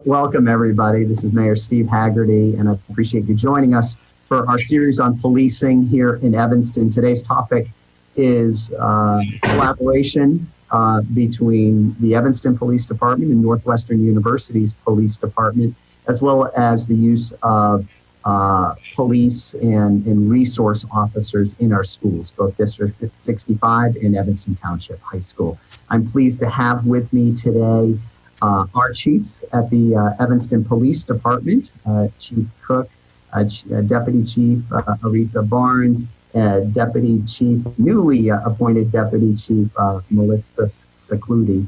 Welcome, everybody. This is Mayor Steve Haggerty, and I appreciate you joining us for our series on policing here in Evanston. Today's topic is collaboration between the Evanston Police Department and Northwestern University's Police Department, as well as the use of police and resource officers in our schools, both District 65 and Evanston Township High School. I'm pleased to have with me today our chiefs at the Evanston Police Department, Chief Cook, Deputy Chief Aretha Barnes, newly appointed Deputy Chief Melissa Secluti.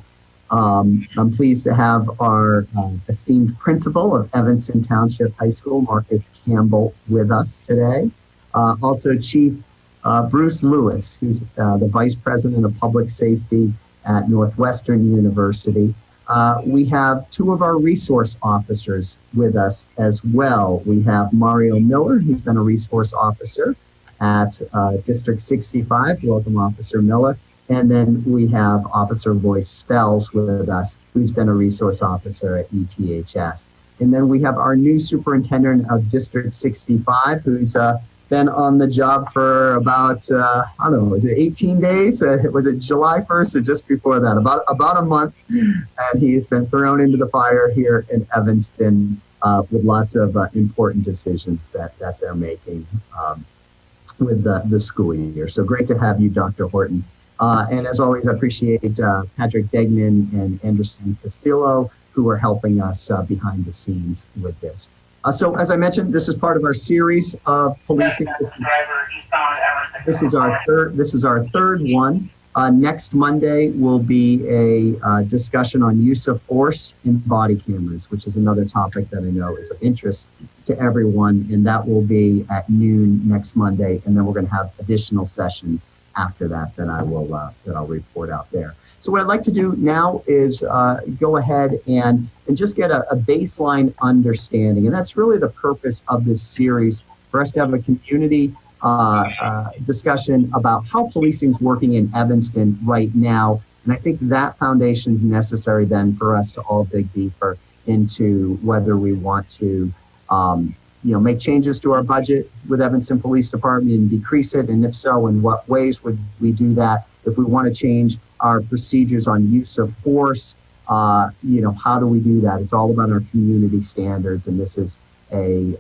I'm pleased to have our esteemed principal of Evanston Township High School, Marcus Campbell, with us today. Also Chief Bruce Lewis, who's the Vice President of Public Safety at Northwestern University. We have two of our resource officers with us as well. We have Mario Miller, who's been a resource officer at District 65. Welcome, Officer Miller. And then we have Officer Royce Spells with us, who's been a resource officer at ETHS. And then we have our new superintendent of District 65, who's been on the job for about, I don't know, was it 18 days? Was it July 1st or just before that? About a month. And he's been thrown into the fire here in Evanston with lots of important decisions that they're making with the school year. So great to have you, Dr. Horton. And as always, I appreciate Patrick Degnan and Anderson Castillo, who are helping us behind the scenes with this. So as I mentioned, this is part of our series of policing. This is our third one. Next Monday will be a discussion on use of force in body cameras, which is another topic that I know is of interest to everyone, and that will be at noon next Monday. And then we're going to have additional sessions after that I'll report out there. So what I'd like to do now is go ahead and just get a baseline understanding. And that's really the purpose of this series, for us to have a community discussion about how policing is working in Evanston right now. And I think that foundation is necessary then for us to all dig deeper into whether we want to make changes to our budget with Evanston Police Department and decrease it, and if so, in what ways would we do that? If we want to change our procedures on use of force, how do we do that? It's all about our community standards, and this is a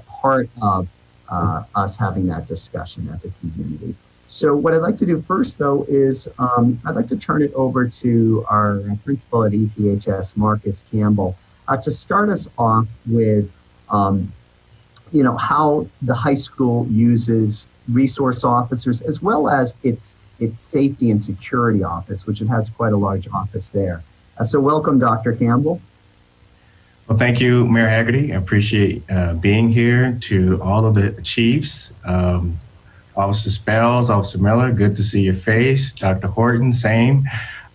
part of us having that discussion as a community. So what I'd like to do first, though, is I'd like to turn it over to our principal at ETHS, Marcus Campbell, to start us off with how the high school uses resource officers, as well as its safety and security office, which it has quite a large office there. So welcome, Dr. Campbell. Well, thank you, Mayor Haggerty. I appreciate being here. To all of the chiefs, Officer Spells, Officer Miller, good to see your face. Dr. Horton, same.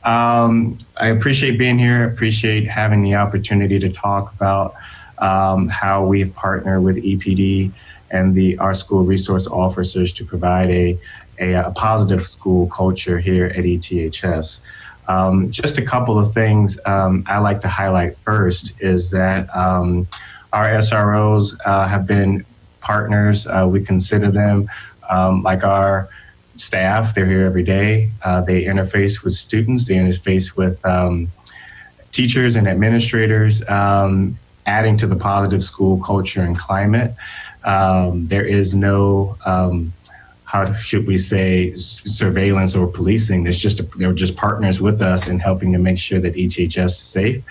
I appreciate being here. I appreciate having the opportunity to talk about how we've partnered with EPD and our school resource officers to provide a positive school culture here at ETHS. Just a couple of things I like to highlight first is that our SROs have been partners. We consider them like our staff. They're here every day. They interface with students. They interface with teachers and administrators, adding to the positive school culture and climate. There is no, how should we say, surveillance or policing. They're just partners with us in helping to make sure that ETHS is safe.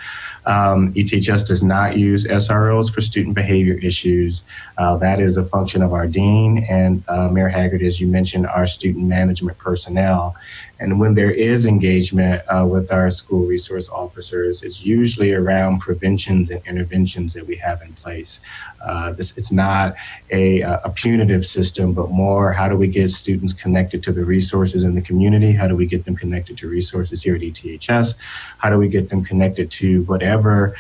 ETHS does not use SROs for student behavior issues. That is a function of our dean and Mayor Haggard, as you mentioned, our student management personnel. And when there is engagement with our school resource officers, it's usually around preventions and interventions that we have in place. It's not a punitive system, but more how do we get students connected to the resources in the community? How do we get them connected to resources here at ETHS? How do we get them connected to whatever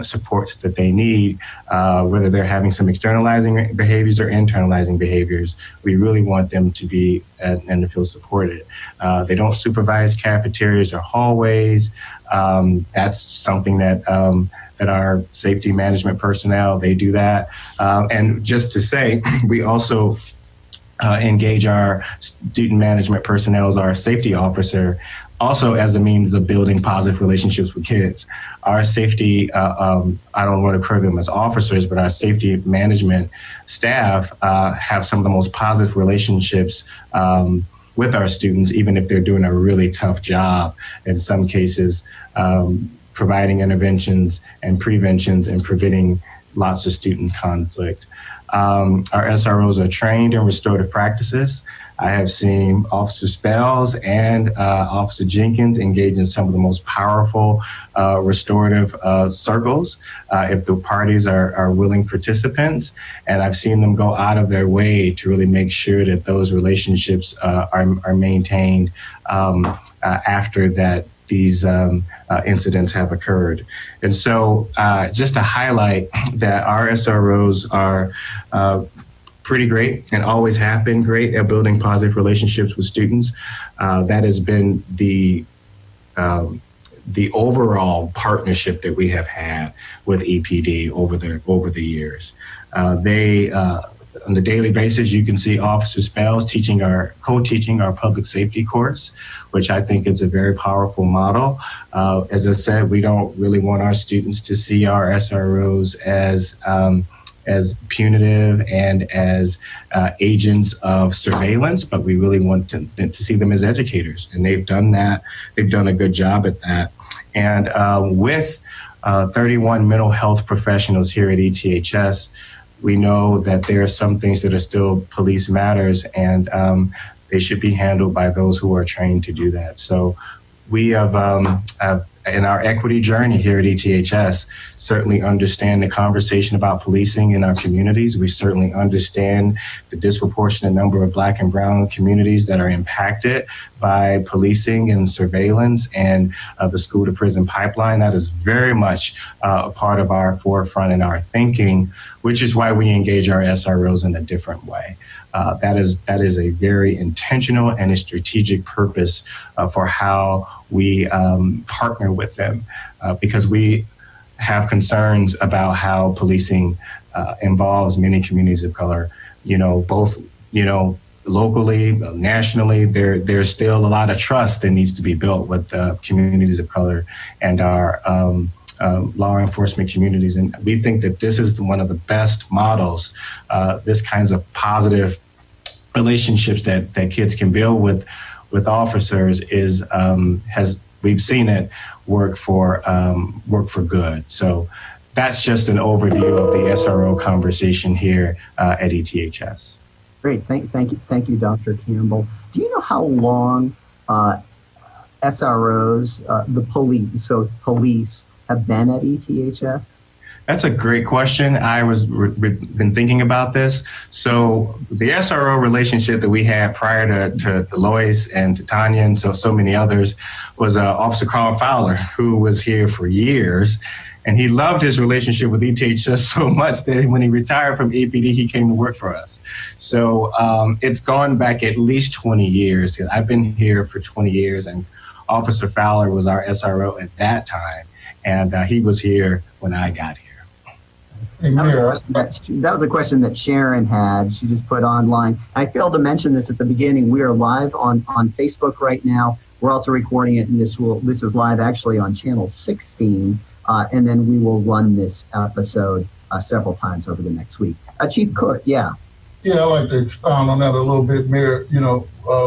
supports that they need, whether they're having some externalizing behaviors or internalizing behaviors? We really want them to be and to feel supported. They don't supervise cafeterias or hallways. That's something that our safety management personnel, they do that. And just to say, we also engage our student management personnel as our safety officer, also as a means of building positive relationships with kids. Our safety, I don't want to refer them as officers, but our safety management staff have some of the most positive relationships with our students, even if they're doing a really tough job in some cases, providing interventions and preventions and preventing lots of student conflict. Our SROs are trained in restorative practices. I have seen Officer Spells and Officer Jenkins engage in some of the most powerful restorative circles if the parties are willing participants. And I've seen them go out of their way to really make sure that those relationships are maintained after that these incidents have occurred. And so just to highlight that our SROs are pretty great and always have been great at building positive relationships with students. That has been the overall partnership that we have had with EPD over the years. They on a daily basis, you can see Officer Spells co-teaching our public safety course, which I think is a very powerful model. As I said, we don't really want our students to see our SROs as punitive and as agents of surveillance, but we really want to see them as educators. And they've done that. They've done a good job at that. And with 31 mental health professionals here at ETHS, we know that there are some things that are still police matters, and they should be handled by those who are trained to do that. So we have in our equity journey here at ETHS, certainly understand the conversation about policing in our communities. We certainly understand the disproportionate number of Black and Brown communities that are impacted by policing and surveillance and the school to prison pipeline. That is very much a part of our forefront in our thinking, which is why we engage our SROs in a different way. That is a very intentional and a strategic purpose for how we partner with them, because we have concerns about how policing involves many communities of color. Both locally, nationally, there's still a lot of trust that needs to be built with communities of color and our law enforcement communities. And we think that this is one of the best models, this kinds of positive relationships that kids can build with officers we've seen it work for good. So that's just an overview of the SRO conversation here at ETHS. Great, thank you, Dr. Campbell. Do you know how long SROs, the police have been at ETHS? That's a great question. I been thinking about this. So the SRO relationship that we had prior to Lois and to Tanya and so many others was Officer Carl Fowler, who was here for years. And he loved his relationship with ETHS so much that when he retired from EPD, he came to work for us. So it's gone back at least 20 years. I've been here for 20 years, and Officer Fowler was our SRO at that time. And he was here when I got here. That was a question that Sharon had. She just put online. I failed to mention this at the beginning. We are live on Facebook right now. We're also recording it, and this is live actually on channel 16. And then we will run this episode several times over the next week. Chief Cook, yeah. Yeah, I'd like to expound on that a little bit, Mayor.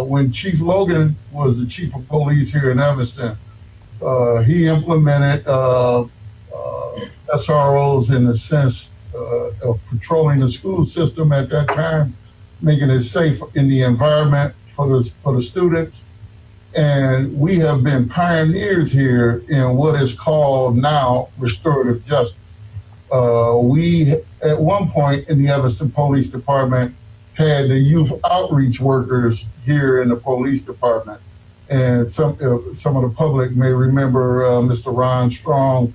When Chief Logan was the chief of police here in Evanston, he implemented SROs in the sense of patrolling the school system at that time, making it safe in the environment for the students. And we have been pioneers here in what is called now restorative justice. We, at one point in the Evanston Police Department, had the youth outreach workers here in the police department. And some of the public may remember Mr. Ron Strong.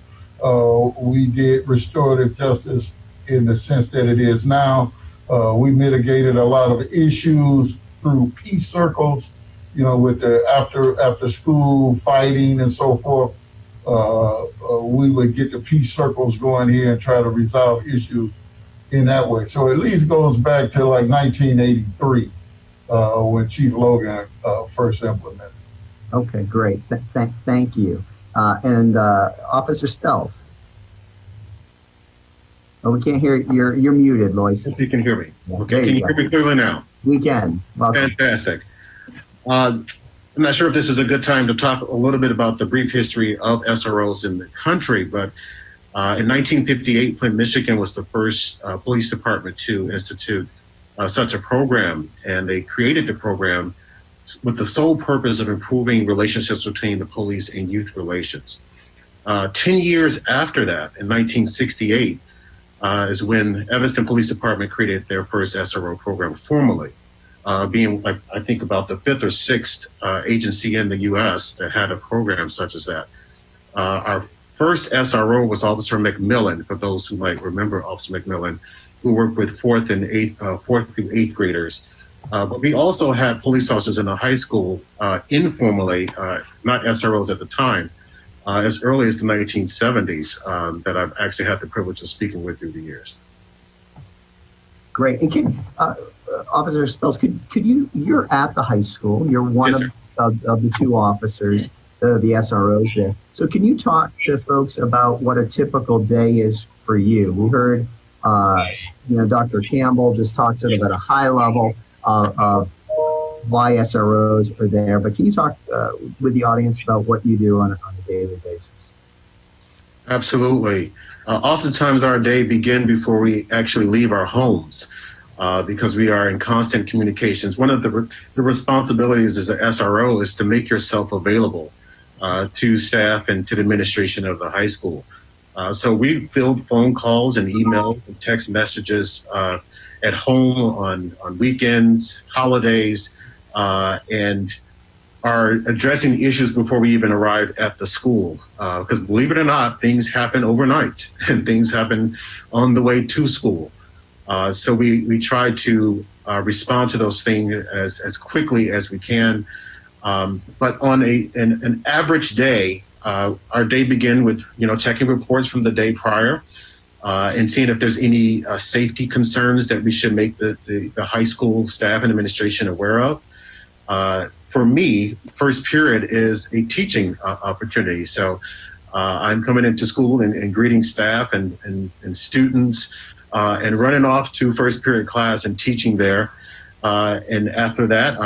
We did restorative justice in the sense that it is now. We mitigated a lot of issues through peace circles, with the after school fighting and so forth. We would get the peace circles going here and try to resolve issues in that way. So at least goes back to like 1983 when Chief Logan first implemented. Okay, great. Thank you. And Officer Spells. Oh, we can't hear you. You're muted, Lois. If you can hear me. Yeah, Okay, can you hear me clearly now? We can. Welcome. Fantastic. I'm not sure if this is a good time to talk a little bit about the brief history of SROs in the country, but in 1958, Flint, Michigan was the first police department to institute such a program, and they created the program with the sole purpose of improving relationships between the police and youth relations. 10 years after that, in 1968, is when Evanston Police Department created their first SRO program formally, being like, I think about the fifth or sixth agency in the US that had a program such as that. Our first SRO was Officer McMillan, for those who might remember Officer McMillan, who worked with fourth through eighth graders. But we also had police officers in the high school informally, not SROs at the time, as early as the 1970s that I've actually had the privilege of speaking with through the years. Great. And Officer Spells, could you're at the high school, you're one Yes, of the two officers, the SROs there. So can you talk to folks about what a typical day is for you? We heard, Dr. Campbell just talked sort of at a high level of why SROs are there, but can you talk with the audience about what you do on a daily basis? Absolutely. Oftentimes our day begins before we actually leave our homes because we are in constant communications. One of the responsibilities as an SRO is to make yourself available to staff and to the administration of the high school. So we field phone calls and email and text messages at home on weekends, holidays, and are addressing issues before we even arrive at the school. Because believe it or not, things happen overnight and things happen on the way to school. So we try to respond to those things as quickly as we can. But on an average day, our day begins with checking reports from the day prior and seeing if there's any safety concerns that we should make the high school staff and administration aware of. For me, first period is a teaching opportunity. So I'm coming into school and greeting staff and students and running off to first period class and teaching there. And after that,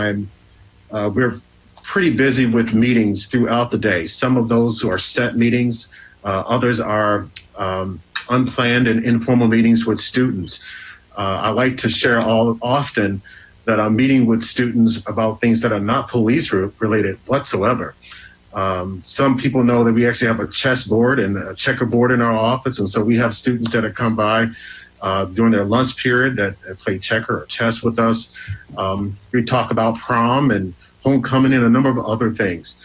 we're pretty busy with meetings throughout the day. Some of those are set meetings, others are unplanned and informal meetings with students. I like to share often that I'm meeting with students about things that are not police related whatsoever. Some people know that we actually have a chessboard and a checkerboard in our office. And so we have students that have come by during their lunch period that play checker or chess with us. We talk about prom and homecoming and a number of other things.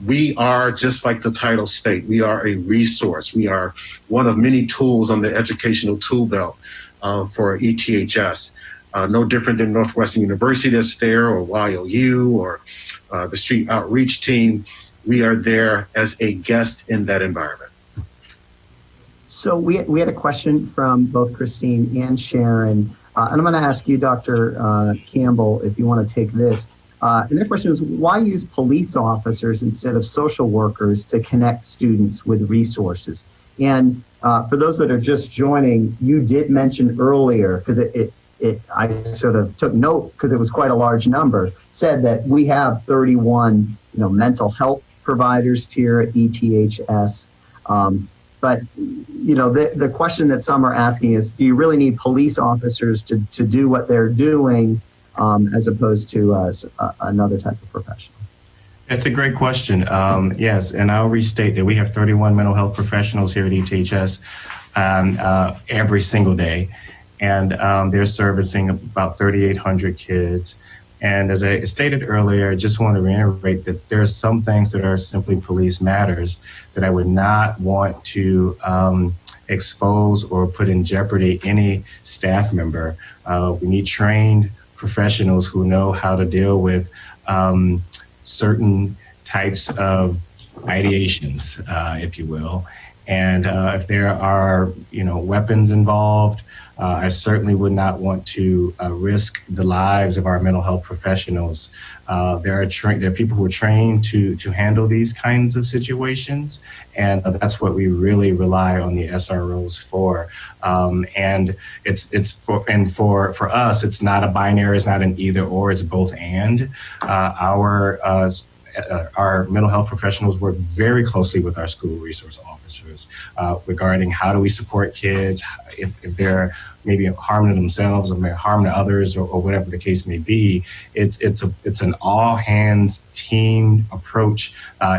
We are just like the title state. We are a resource. We are one of many tools on the educational tool belt for ETHS. No different than Northwestern University that's there, or YOU, or the street outreach team. We are there as a guest in that environment. So we had a question from both Christine and Sharon, and I'm going to ask you, Dr. Campbell, if you want to take this. And their question is, why use police officers instead of social workers to connect students with resources? And for those that are just joining, you did mention earlier, because I sort of took note because it was quite a large number, said that we have 31 mental health providers here at ETHS. But the question that some are asking is, do you really need police officers to do what they're doing as opposed to another type of professional? That's a great question. Yes, and I'll restate that we have 31 mental health professionals here at ETHS every single day. and they're servicing about 3,800 kids. And as I stated earlier, I just want to reiterate that there are some things that are simply police matters that I would not want to expose or put in jeopardy any staff member. We need trained professionals who know how to deal with certain types of ideations, if you will. And if there are, weapons involved, I certainly would not want to risk the lives of our mental health professionals. There are people who are trained to handle these kinds of situations, and that's what we really rely on the SROs for. And for us, it's not a binary, it's not an either or, it's both and. Our mental health professionals work very closely with our school resource officers regarding how do we support kids if they're maybe harming themselves or harming others or whatever the case may be. It's an all hands team approach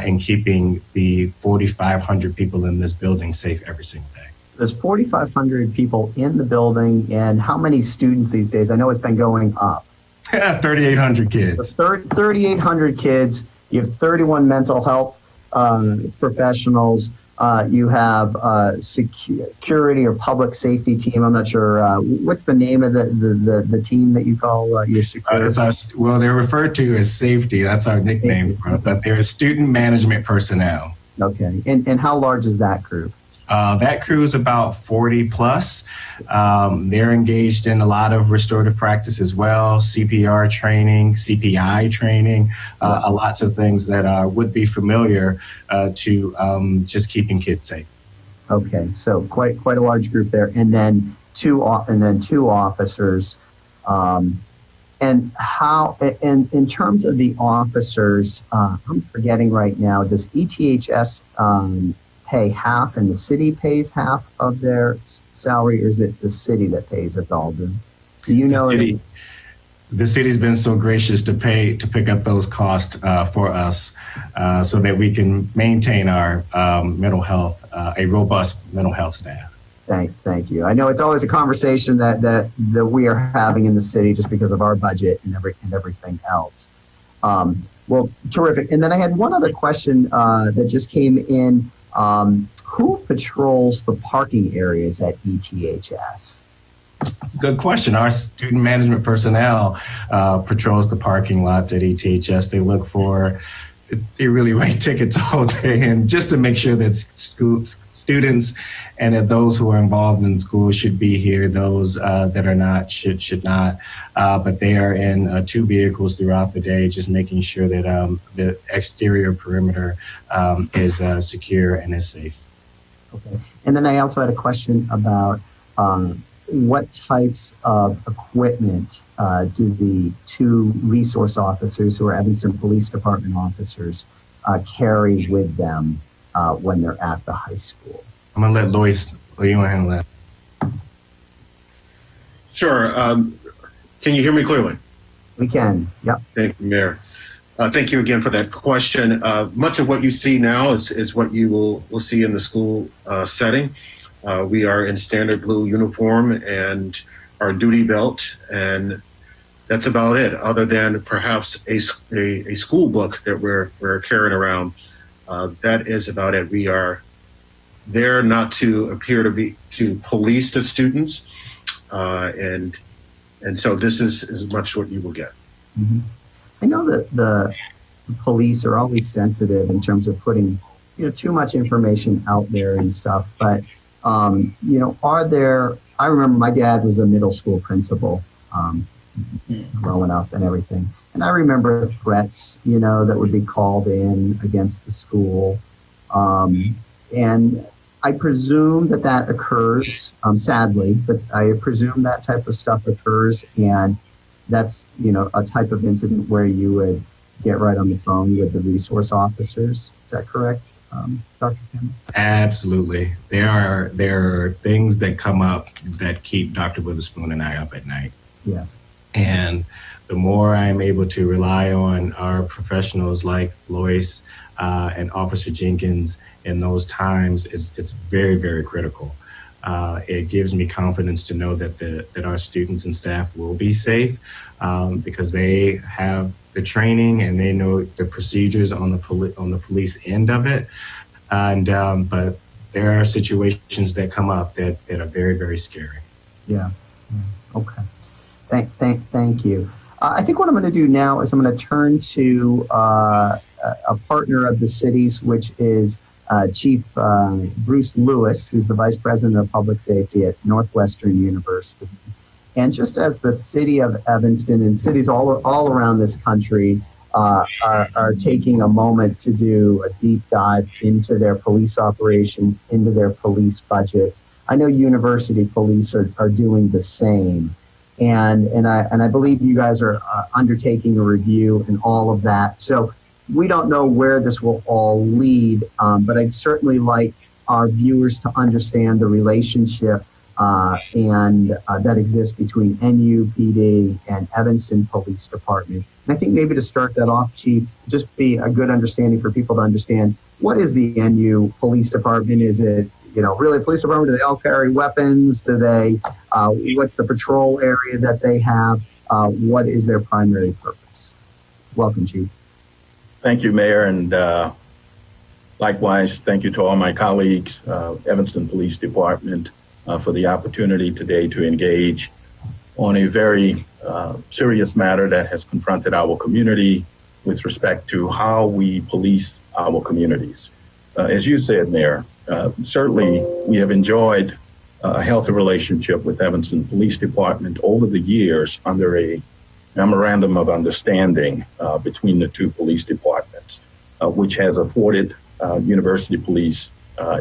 in keeping the 4,500 people in this building safe every single day. There's 4,500 people in the building, and how many students these days? I know it's been going up. 3,800 kids. 3,800 kids. You have 31 mental health professionals. You have security or public safety team. I'm not sure. What's the name of the team that you call your security? They're referred to as safety. That's our nickname, but they're student management personnel. Okay. And how large is that group? That crew is about 40 plus. They're engaged in a lot of restorative practice as well, CPR training, CPI training, lots of things that would be familiar to just keeping kids safe. Okay, so quite a large group there, and then two officers. And how, and in terms of the officers, I'm forgetting right now. Does ETHS pay half and the city pays half of their salary, or is it the city that pays it all? Do you know? The city's been so gracious to pick up those costs for us so that we can maintain our mental health, a robust mental health staff. Thank you. I know it's always a conversation that we are having in the city just because of our budget and everything else. Well, terrific. And then I had one other question that just came in. Who patrols the parking areas at ETHS? Good question. Our student management personnel patrols the parking lots at ETHS. They look for, they really write tickets all day, and just to make sure that students and that those who are involved in school should be here. Those that are not should not. But they are in 2 vehicles throughout the day, just making sure that the exterior perimeter is secure and is safe. Okay. And then I also had a question about what types of equipment do the 2 resource officers who are Evanston Police Department officers carry with them when they're at the high school? I'm going to let Lois, you want to handle that? Sure. Can you hear me clearly? We can, yep. Thank you, Mayor. Thank you again for that question. Much of what you see now is what you will see in the school setting. We are in standard blue uniform and our duty belt, and that's about it, other than perhaps a school book that we're carrying around. That is about it. We are there not to appear to police the students, and so this is as much what you will get. Mm-hmm. I know that the police are always sensitive in terms of putting, too much information out there and stuff. But, I remember my dad was a middle school principal growing up and everything. And I remember threats, that would be called in against the school. And I presume that occurs, sadly, but I presume that type of stuff occurs. And that's, a type of incident where you would get right on the phone with the resource officers. Is that correct, Dr. Campbell? Absolutely. There are things that come up that keep Dr. Witherspoon and I up at night. Yes. And the more I'm able to rely on our professionals like Lois and Officer Jenkins in those times, it's very, very critical. it gives me confidence to know that our students and staff will be safe because they have the training and they know the procedures on the police end of it. And but there are situations that come up that are very, very scary. Yeah. Okay. Thank you. I think what I'm going to do now is I'm going to turn to a partner of the city's, which is Chief Bruce Lewis, who's the Vice President of Public Safety at Northwestern University. And just as the city of Evanston and cities all around this country are taking a moment to do a deep dive into their police operations, into their police budgets, I know university police are doing the same. And I believe you guys are undertaking a review and all of that. So we don't know where this will all lead, but I'd certainly like our viewers to understand the relationship that exists between NUPD and Evanston Police Department. And I think maybe to start that off, Chief, just be a good understanding for people to understand, what is the NU Police Department? Is it, really a police department? Do they all carry weapons? Do they, what's the patrol area that they have? What is their primary purpose? Welcome, Chief. Thank you, Mayor, and likewise, thank you to all my colleagues, Evanston Police Department, for the opportunity today to engage on a very serious matter that has confronted our community with respect to how we police our communities. As you said, Mayor, certainly we have enjoyed a healthy relationship with Evanston Police Department over the years under a memorandum of understanding between the two police departments, which has afforded University Police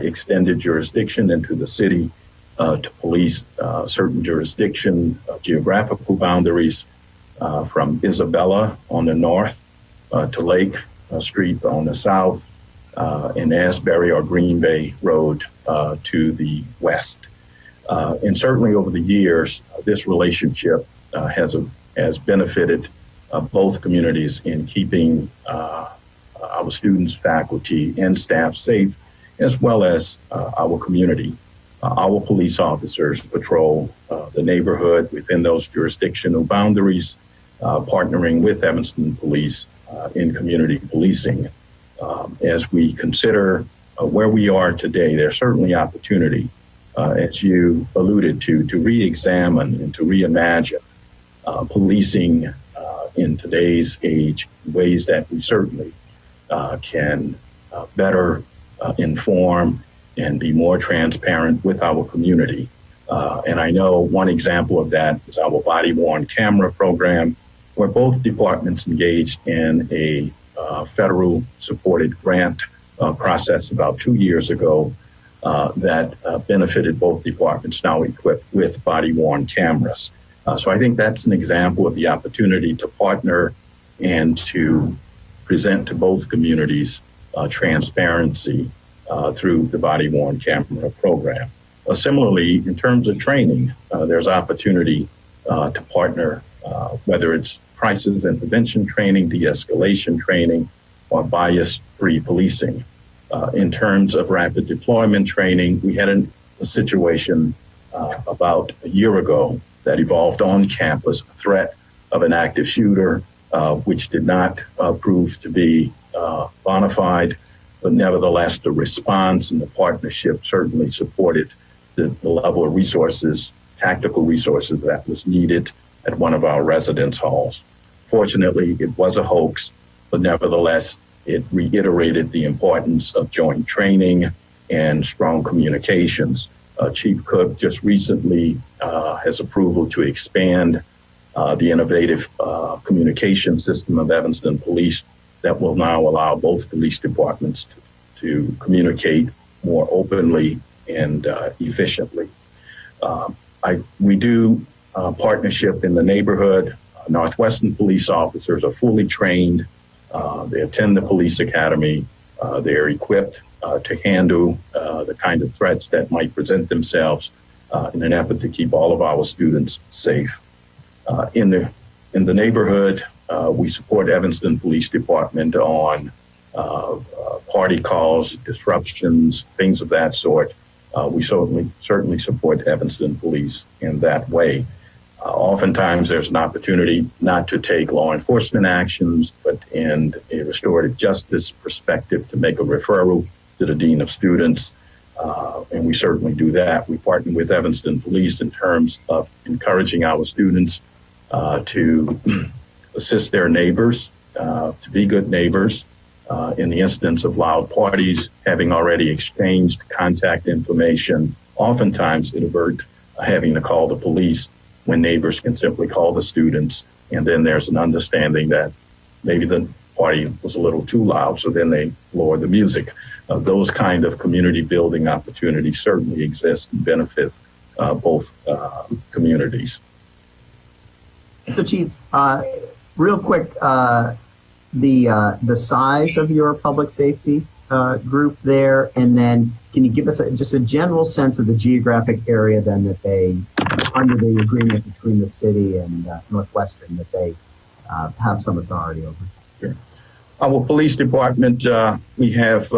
extended jurisdiction into the city to police certain geographical boundaries from Isabella on the north to Lake Street on the south, and Asbury or Green Bay Road to the west. And certainly over the years, this relationship has benefited both communities in keeping our students, faculty, and staff safe, as well as our community. Our police officers patrol the neighborhood within those jurisdictional boundaries, partnering with Evanston Police in community policing. As we consider where we are today, there's certainly opportunity, as you alluded to re-examine and to reimagine policing in today's age in ways that we certainly can better inform and be more transparent with our community. And I know one example of that is our body-worn camera program, where both departments engaged in a federal supported grant process about 2 years ago that benefited both departments, now equipped with body-worn cameras. So I think that's an example of the opportunity to partner and to present to both communities transparency through the body-worn camera program. Similarly, in terms of training, there's opportunity to partner, whether it's crisis and prevention training, de-escalation training, or bias-free policing. In terms of rapid deployment training, we had a situation about a year ago that evolved on campus, a threat of an active shooter, which did not prove to be bona fide, but nevertheless, the response and the partnership certainly supported the level of resources, tactical resources that was needed at one of our residence halls. Fortunately, it was a hoax, but nevertheless, it reiterated the importance of joint training and strong communications. Chief Cook just recently has approval to expand the innovative communication system of Evanston Police that will now allow both police departments to communicate more openly and efficiently. We do partnership in the neighborhood. Northwestern police officers are fully trained. They attend the police academy. They're equipped to handle the kind of threats that might present themselves in an effort to keep all of our students safe. In the neighborhood, we support Evanston Police Department on party calls, disruptions, things of that sort, we certainly support Evanston Police in that way. Oftentimes there's an opportunity not to take law enforcement actions, but in a restorative justice perspective to make a referral to the Dean of Students. And we certainly do that. We partner with Evanston Police in terms of encouraging our students to assist their neighbors, to be good neighbors. In the instance of loud parties, having already exchanged contact information, oftentimes it averts having to call the police when neighbors can simply call the students. And then there's an understanding that maybe the party was a little too loud, so then they lower the music. Those kind of community building opportunities certainly exist and benefit both communities. So, Chief, real quick, the size of your public safety group there, and then can you give us just a general sense of the geographic area then that they, under the agreement between the city and Northwestern, that they have some authority over? Sure. Our police department, we have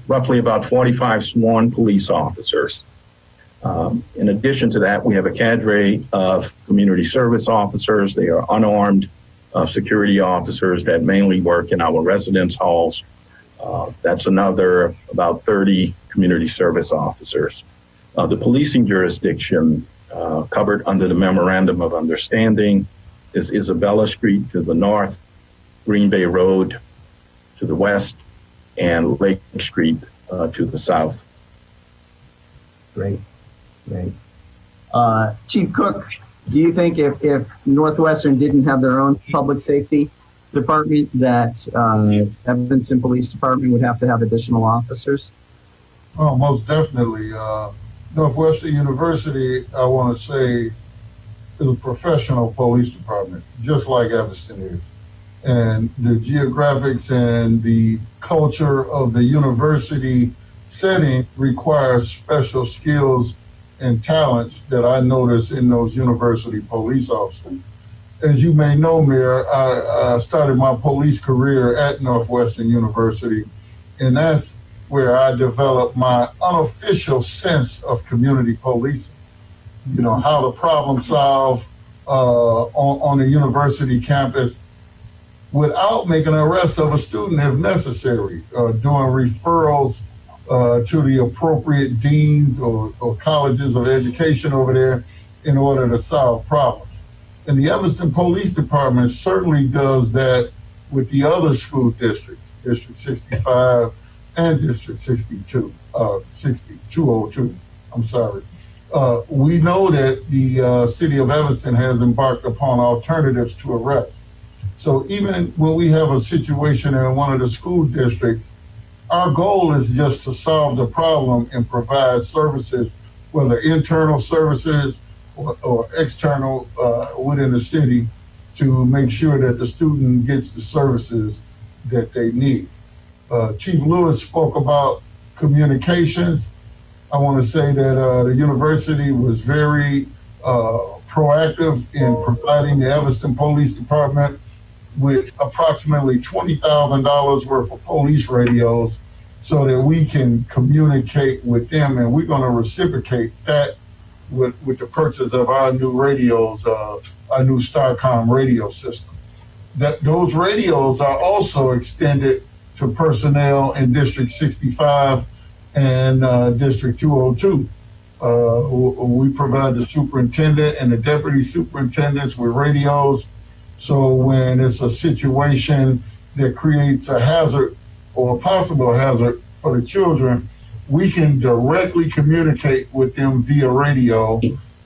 roughly about 45 sworn police officers. In addition to that, we have a cadre of community service officers. They are unarmed security officers that mainly work in our residence halls. That's another about 30 community service officers. The policing jurisdiction covered under the Memorandum of Understanding is Isabella Street to the north, Green Bay Road to the west, and Lake Street to the south. Great. Chief Cook, do you think if Northwestern didn't have their own public safety department, that Evanston Police Department would have to have additional officers? Oh, most definitely. Northwestern University, I want to say, is a professional police department, just like Evanston is. And the geographics and the culture of the university setting requires special skills and talents that I notice in those university police officers. As you may know, Mayor, I started my police career at Northwestern University, and that's where I developed my unofficial sense of community policing. You know, how to problem solve on a university campus without making an arrest of a student if necessary, doing referrals to the appropriate deans or colleges of education over there in order to solve problems. And the Evanston Police Department certainly does that with the other school districts, District 65 and District 202, I'm sorry. We know that the city of Evanston has embarked upon alternatives to arrest. So even when we have a situation in one of the school districts, our goal is just to solve the problem and provide services, whether internal services or external within the city, to make sure that the student gets the services that they need. Chief Lewis spoke about communications. I want to say that the university was very proactive in providing the Evanston Police Department with approximately $20,000 worth of police radios so that we can communicate with them, and we're going to reciprocate that with the purchase of our new radios, our new Starcom radio system. Those radios are also extended to personnel in District 65 and District 202. We provide the superintendent and the deputy superintendents with radios, so when it's a situation that creates a hazard or a possible hazard for the children, we can directly communicate with them via radio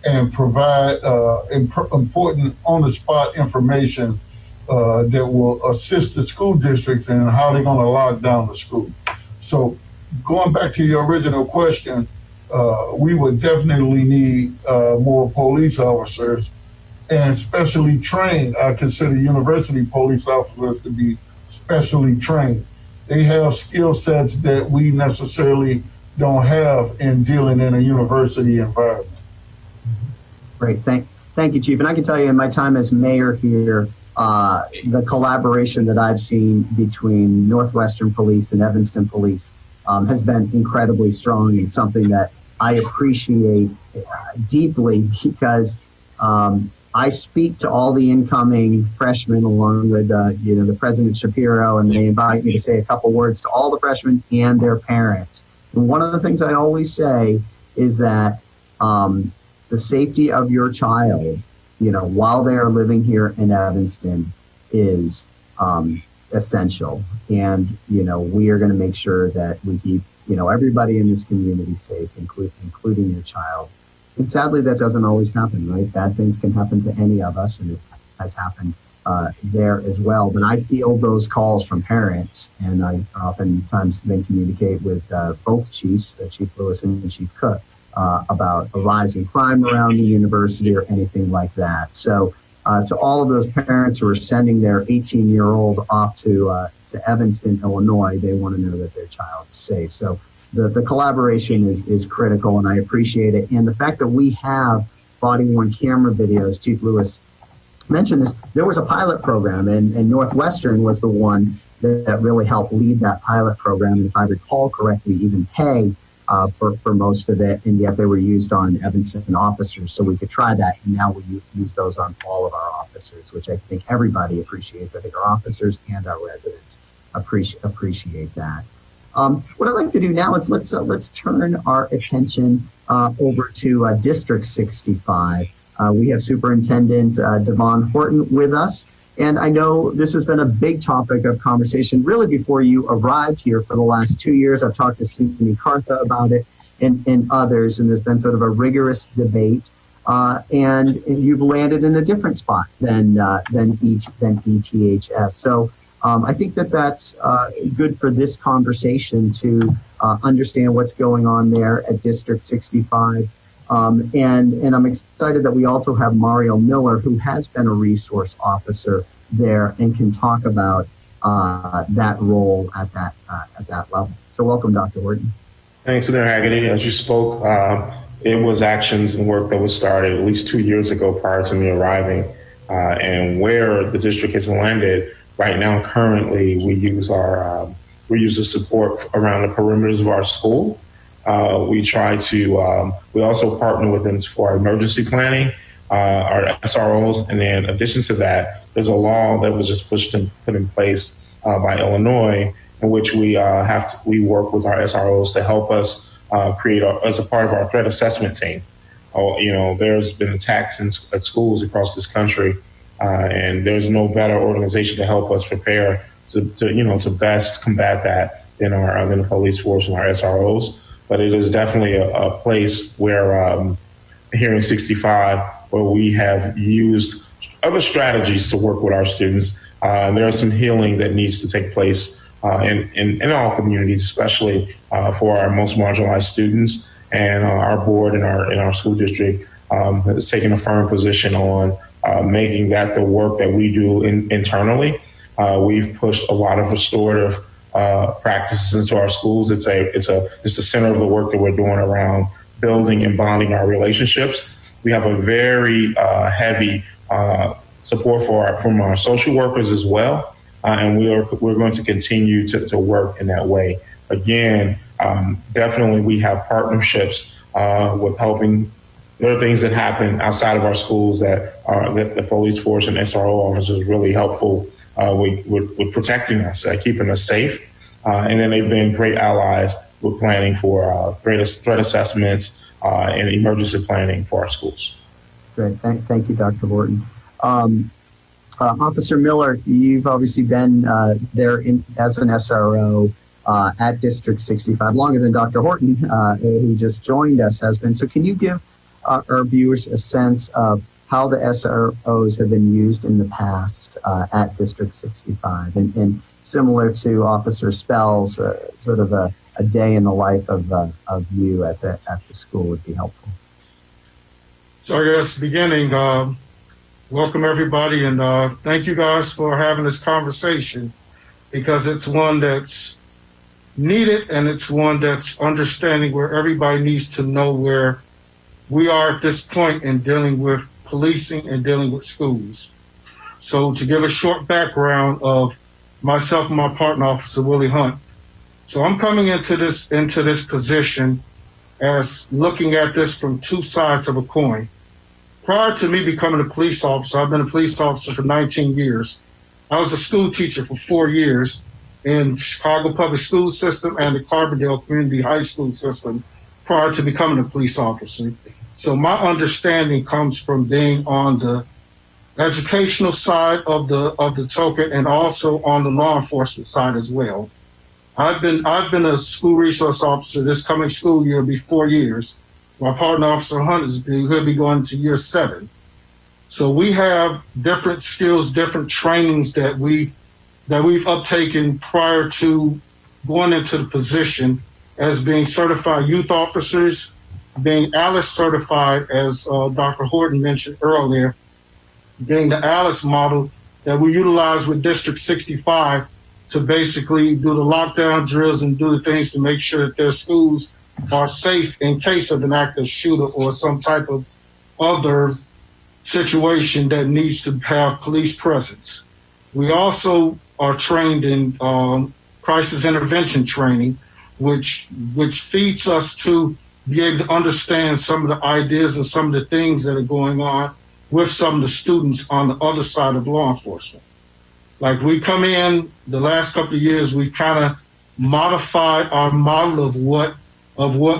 and provide important on-the-spot information that will assist the school districts in how they're going to lock down the school. So going back to your original question, we would definitely need more police officers, and specially trained. I consider university police officers to be specially trained. They have skill sets that we necessarily don't have in dealing in a university environment. Great, thank you, Chief. And I can tell you in my time as mayor here, the collaboration that I've seen between Northwestern Police and Evanston Police has been incredibly strong, and something that I appreciate deeply, because I speak to all the incoming freshmen along with the President Shapiro, and they invite me to say a couple words to all the freshmen and their parents. And one of the things I always say is that the safety of your child, while they are living here in Evanston, is essential. And we are going to make sure that we keep everybody in this community safe, including your child. And sadly, that doesn't always happen, right? Bad things can happen to any of us, and it has happened there as well. But I field those calls from parents, and I oftentimes then communicate with both chiefs, Chief Lewis and Chief Cook, about a rise in crime around the university or anything like that. So to all of those parents who are sending their 18-year-old off to Evanston, Illinois, they want to know that their child is safe. So the collaboration is critical, and I appreciate it. And the fact that we have body-worn camera videos, Chief Lewis mentioned this, there was a pilot program, and Northwestern was the one that really helped lead that pilot program, and if I recall correctly, even pay for most of it, and yet they were used on Evanston officers, so we could try that, and now we use those on all of our officers, which I think everybody appreciates. I think our officers and our residents appreciate that. What I'd like to do now is let's turn our attention over to District 65. We have Superintendent Devon Horton with us, and I know this has been a big topic of conversation really before you arrived here. For the last 2 years, I've talked to Cindy Cartha about it and others, and there's been sort of a rigorous debate. And you've landed in a different spot than ETHS. So I think that's good for this conversation to understand what's going on there at District 65. And I'm excited that we also have Mario Miller, who has been a resource officer there and can talk about that role at that level. So welcome, Dr. Horton. Thanks, Mayor Haggerty. As you spoke, it was actions and work that was started at least 2 years ago prior to me arriving, and where the district has landed right now. Currently, we use the support around the perimeters of our school. We try to, we also partner with them for our emergency planning, our SROs. And then in addition to that, there's a law that was just put in place by Illinois, in which we work with our SROs to help us create as a part of our threat assessment team. There's been attacks at schools across this country, and there's no better organization to help us prepare to best combat that than the police force and our SROs. But it is definitely a place where here in 65, where we have used other strategies to work with our students. There is some healing that needs to take place in all communities, especially for our most marginalized students. And our board and our school district has taken a firm position on making that the work that we do internally. We've pushed a lot of restorative practices into our schools. It's the center of the work that we're doing around building and bonding our relationships. We have a very heavy support from our social workers as well, and we're going to continue to work in that way. Again, definitely we have partnerships with helping. There are things that happen outside of our schools that the police force and SRO officers are really helpful with protecting us, keeping us safe. And then they've been great allies with planning for threat assessments and emergency planning for our schools. Great. Thank you, Dr. Horton. Officer Miller, you've obviously been there as an SRO at District 65, longer than Dr. Horton, who just joined us, has been. So can you give our viewers a sense of how the SROs have been used in the past at District 65, and similar to Officer Spell's, sort of a day in the life of you at the school would be helpful. So I guess beginning, welcome everybody, and thank you guys for having this conversation, because it's one that's needed and it's one that's understanding where everybody needs to know where we are at this point in dealing with policing and dealing with schools. So to give a short background of myself and my partner, Officer Willie Hunt, So I'm coming into this position as looking at this from two sides of a coin. Prior to me becoming a police officer, I've been a police officer for 19 years. I was a school teacher for 4 years in Chicago public school system and the Carbondale Community High School system prior to becoming a police officer. So my understanding comes from being on the educational side of the token and also on the law enforcement side as well. I've been a school resource officer this coming school year will be 4 years. My partner, Officer Hunt, he'll be going to year 7. So we have different skills, different trainings that we've uptaken prior to going into the position as being certified youth officers, being ALICE certified, as Dr. Horton mentioned earlier, being the ALICE model that we utilize with District 65 to basically do the lockdown drills and do the things to make sure that their schools are safe in case of an active shooter or some type of other situation that needs to have police presence. We also are trained in crisis intervention training, which feeds us to be able to understand some of the ideas and some of the things that are going on with some of the students on the other side of law enforcement. Like we come in the last couple of years, we've kind of modified our model of what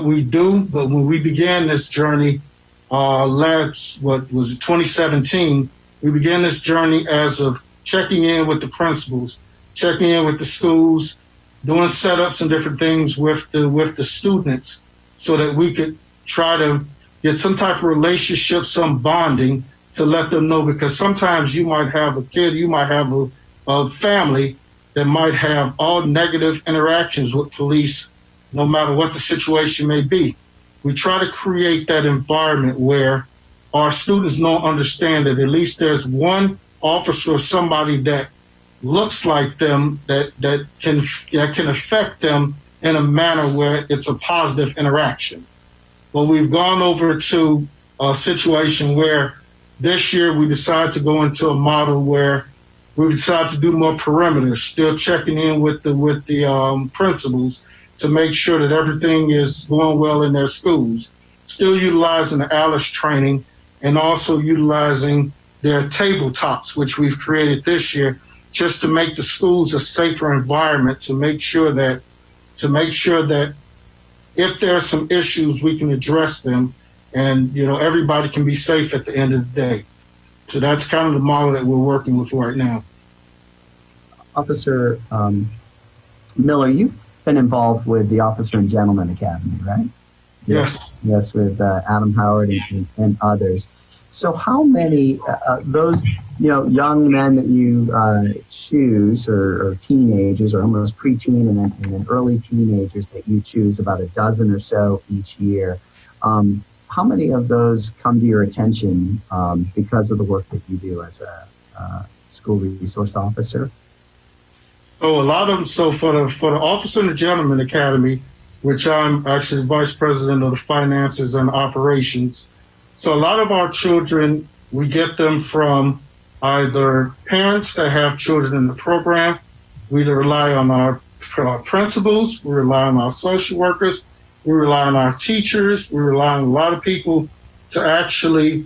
we do. But when we began this journey, 2017, we began this journey as of checking in with the principals, checking in with the schools, doing setups and different things with the students so that we could try to get some type of relationship, some bonding to let them know, because sometimes you might have a kid, you might have a family that might have all negative interactions with police, no matter what the situation may be. We try to create that environment where our students don't understand that at least there's one officer or somebody that looks like them that can affect them in a manner where it's a positive interaction. But we've gone over to a situation where this year we decided to go into a model where we decided to do more perimeters, still checking in with the principals to make sure that everything is going well in their schools, still utilizing the ALICE training and also utilizing their tabletops, which we've created this year, just to make the schools a safer environment, to make sure that if there are some issues, we can address them, and everybody can be safe at the end of the day. So that's kind of the model that we're working with right now. Officer Miller, you've been involved with the Officer and Gentleman Academy, right? Yes. Yes, with Adam Howard and others. So how many those young men that you choose, or teenagers, or almost preteen and then early teenagers that you choose, about a dozen or so each year, how many of those come to your attention because of the work that you do as a school resource officer? So a lot of them. So for the Officer and the Gentleman Academy, which I'm actually vice president of the finances and operations. So a lot of our children, we get them from either parents that have children in the program. We rely on our principals. We rely on our social workers. We rely on our teachers. We rely on a lot of people to actually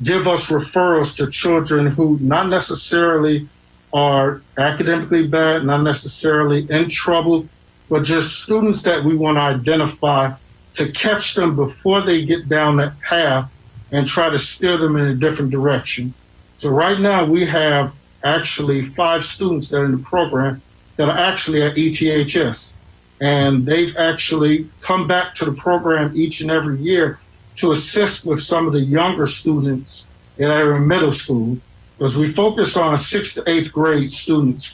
give us referrals to children who not necessarily are academically bad, not necessarily in trouble, but just students that we want to identify to catch them before they get down that path and try to steer them in a different direction. So right now we have actually 5 students that are in the program that are actually at ETHS. And they've actually come back to the program each and every year to assist with some of the younger students that are in middle school, because we focus on 6th to 8th grade students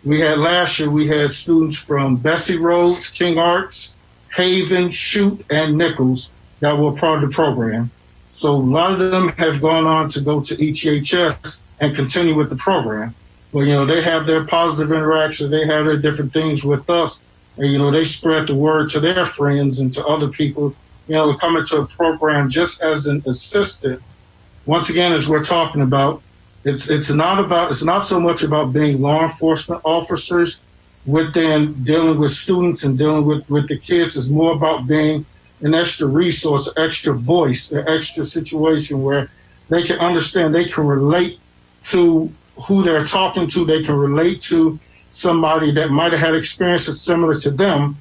last year we had students from Bessie Rhodes, King Arts, Haven, Shute, and Nichols that were part of the program. So a lot of them have gone on to go to ETHS and continue with the program. Well, they have their positive interactions, they have their different things with us, and they spread the word to their friends and to other people, to come into a program just as an assistant. Once again, as we're talking about, it's not so much about being law enforcement officers, within dealing with students and dealing with the kids is more about being an extra resource, extra voice, an extra situation where they can understand, they can relate to who they're talking to, they can relate to somebody that might have had experiences similar to them.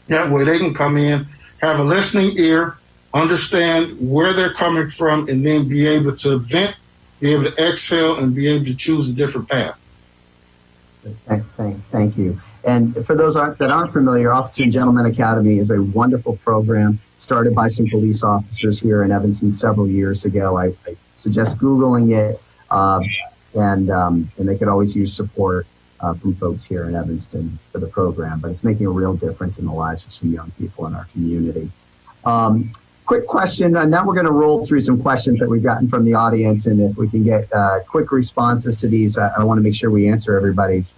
That way they can come in, have a listening ear, understand where they're coming from, and then be able to vent, be able to exhale, and be able to choose a different path. Thank you. And for those that aren't familiar, Officer and Gentleman Academy is a wonderful program started by some police officers here in Evanston several years ago. I suggest Googling it, and they could always use support from folks here in Evanston for the program. But it's making a real difference in the lives of some young people in our community. Quick question, and now we're going to roll through some questions that we've gotten from the audience, and if we can get quick responses to these, I want to make sure we answer everybody's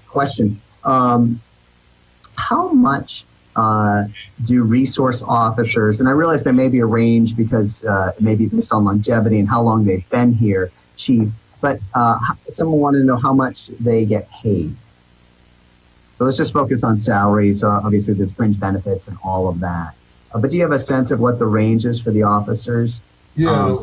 question. How much do resource officers, and I realize there may be a range because it may be based on longevity and how long they've been here, Chief, but someone wanted to know how much they get paid. So let's just focus on salaries. Obviously, there's fringe benefits and all of that. But do you have a sense of what the range is for the officers? Yeah,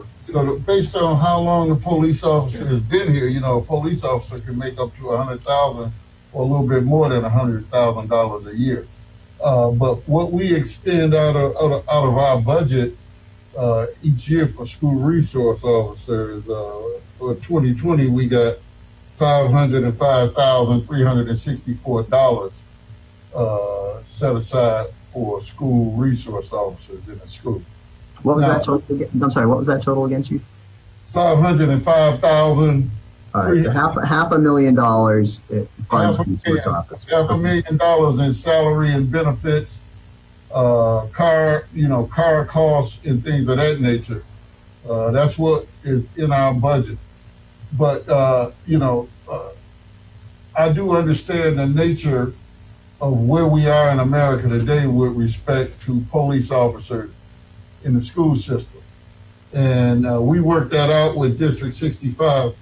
based on how long a police officer has been here, a police officer can make up to $100,000 or a little bit more than $100,000 a year. But what we expend out of our budget each year for school resource officers, for 2020, we got $505,364 set aside for school resource officers in the school. What was that total again? I'm sorry, what was that total again, Chief? $505,000. All right, so $500,000 funds for resource officers. $500,000 in salary and benefits, car costs and things of that nature. That's what is in our budget. But I do understand the nature of where we are in America today with respect to police officers in the school system. And we worked that out with District 65.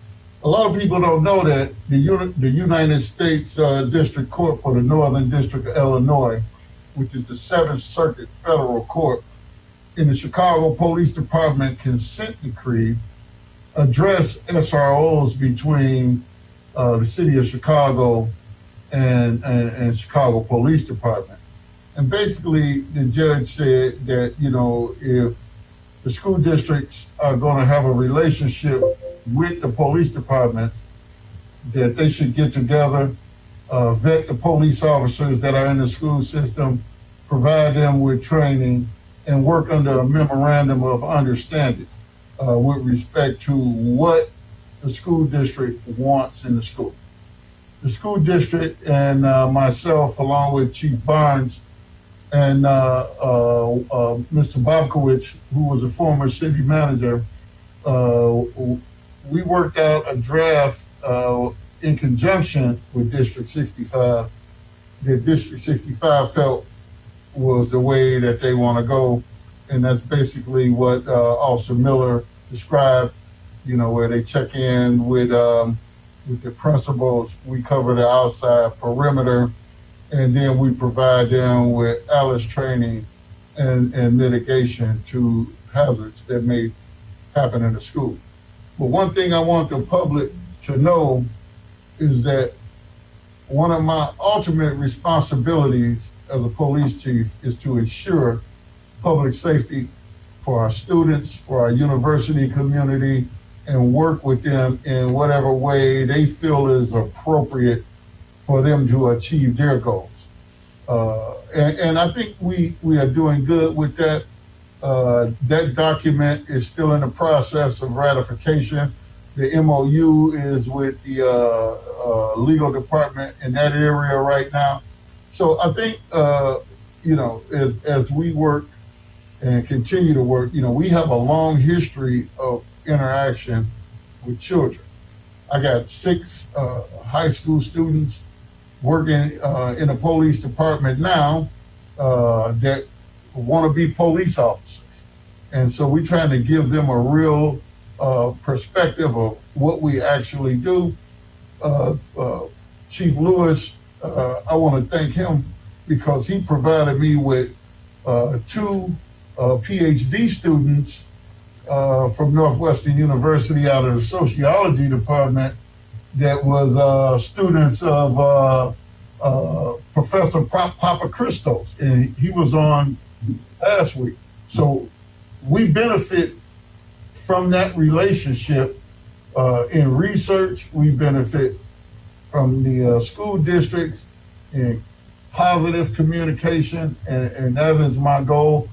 A lot of people don't know that the United States District Court for the Northern District of Illinois, which is the 7th Circuit Federal Court, in the Chicago Police Department consent decree, addressed SROs between the city of Chicago and Chicago Police Department. And basically, the judge said that, if the school districts are going to have a relationship with the police departments, that they should get together, vet the police officers that are in the school system, provide them with training, and work under a memorandum of understanding with respect to what the school district wants in the school. The school district and myself, along with Chief Barnes and Mr. Bobkowicz, who was a former city manager, we worked out a draft in conjunction with District 65 that District 65 felt was the way that they want to go. And that's basically what Officer Miller described, where they check in with the principals. We cover the outside perimeter, and then we provide them with ALICE training and mitigation to hazards that may happen in the school. But one thing I want the public to know is that one of my ultimate responsibilities as a police chief is to ensure public safety for our students, for our university community, and work with them in whatever way they feel is appropriate for them to achieve their goals. And I think we are doing good with that. That document is still in the process of ratification. The MOU is with the legal department in that area right now. So I think, as we work and continue to work, we have a long history of interaction with children. I got 6 high school students working in the police department now that want to be police officers. And so we're trying to give them a real perspective of what we actually do. Chief Lewis I want to thank him because he provided me with two PhD students from Northwestern University out of the sociology department that was students of Professor Papa Christos, and he was on last week. So we benefit from that relationship in research. We benefit from the school districts in positive communication, and that is my goal,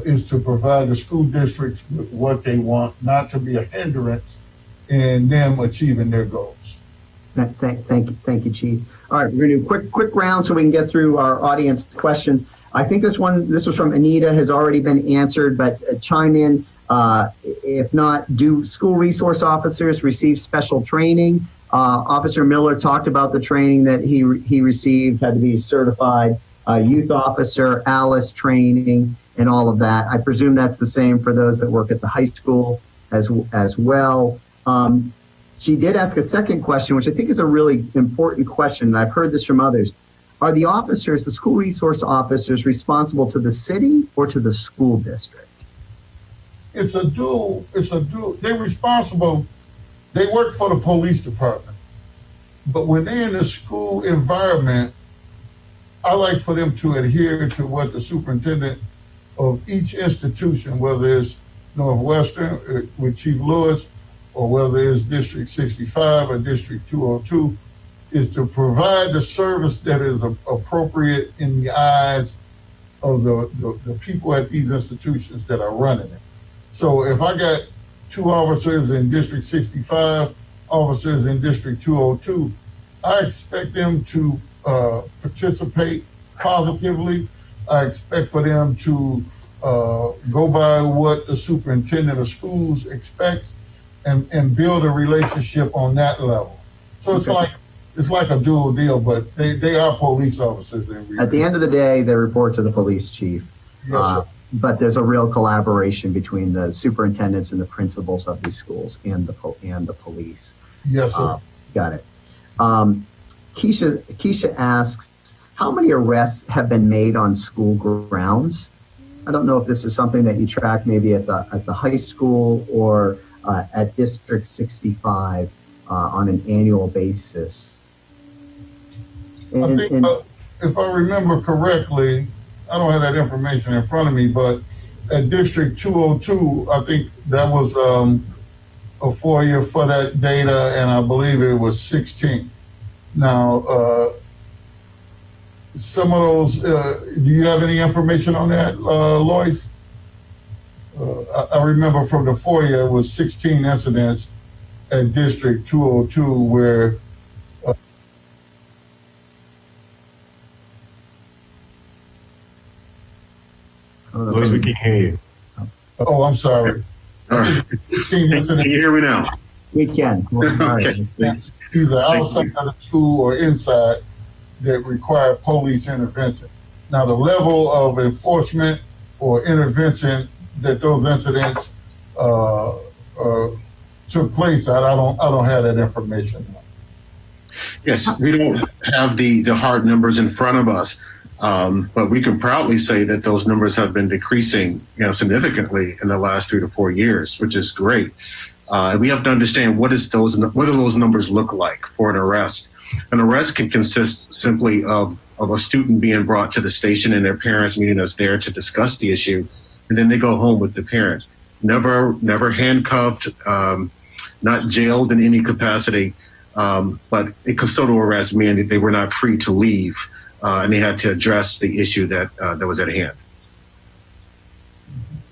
is to provide the school districts with what they want, not to be a hindrance in them achieving their goals. Thank you, Chief. All right, we're gonna do a quick round so we can get through our audience questions. I think this was from Anita, has already been answered, but chime in. If not, do school resource officers receive special training? Officer Miller talked about the training that he received, had to be certified youth officer, ALICE training, and all of that. I presume that's the same for those that work at the high school as well. She did ask a second question, which I think is a really important question, and I've heard this from others. Are the officers, the school resource officers, responsible to the city or to the school district? It's a dual. They're responsible. They work for the police department. But when they're in the school environment, I like for them to adhere to what the superintendent of each institution, whether it's Northwestern with Chief Lewis, or whether it's District 65 or District 202, is to provide the service that is appropriate in the eyes of the people at these institutions that are running it. So if I got 2 officers in District 65, officers in District 202, I expect them to participate positively. I expect for them to go by what the superintendent of schools expects and build a relationship on that level. So it's like a dual deal, but they are police officers. At the end of the day, they report to the police chief. Yes, sir. But there's a real collaboration between the superintendents and the principals of these schools and the police. Yes, sir. Got it. Keisha asks, how many arrests have been made on school grounds? I don't know if this is something that you track maybe at the high school or at District 65 on an annual basis. I think, if I remember correctly, I don't have that information in front of me, but at District 202, I think that was a FOIA for that data, and I believe it was 16. Now, some of those, do you have any information on that, Lois? I remember from the FOIA, it was 16 incidents at District 202 where Louis, we can hear you. Oh, I'm sorry. All right. 16 Can incidents. you hear me now? We can. Okay. Either outside of the school or inside that require police intervention. Now, the level of enforcement or intervention that those incidents took place at, I don't have that information. Yes, we don't have the hard numbers in front of us, but we can proudly say that those numbers have been decreasing, significantly in the last 3 to 4 years, which is great. And we have to understand what do those numbers look like for an arrest. An arrest can consist simply of a student being brought to the station and their parents meeting us there to discuss the issue, and then they go home with the parent. Never handcuffed, not jailed in any capacity, but a custodial arrest meant they were not free to leave, and they had to address the issue that was at hand.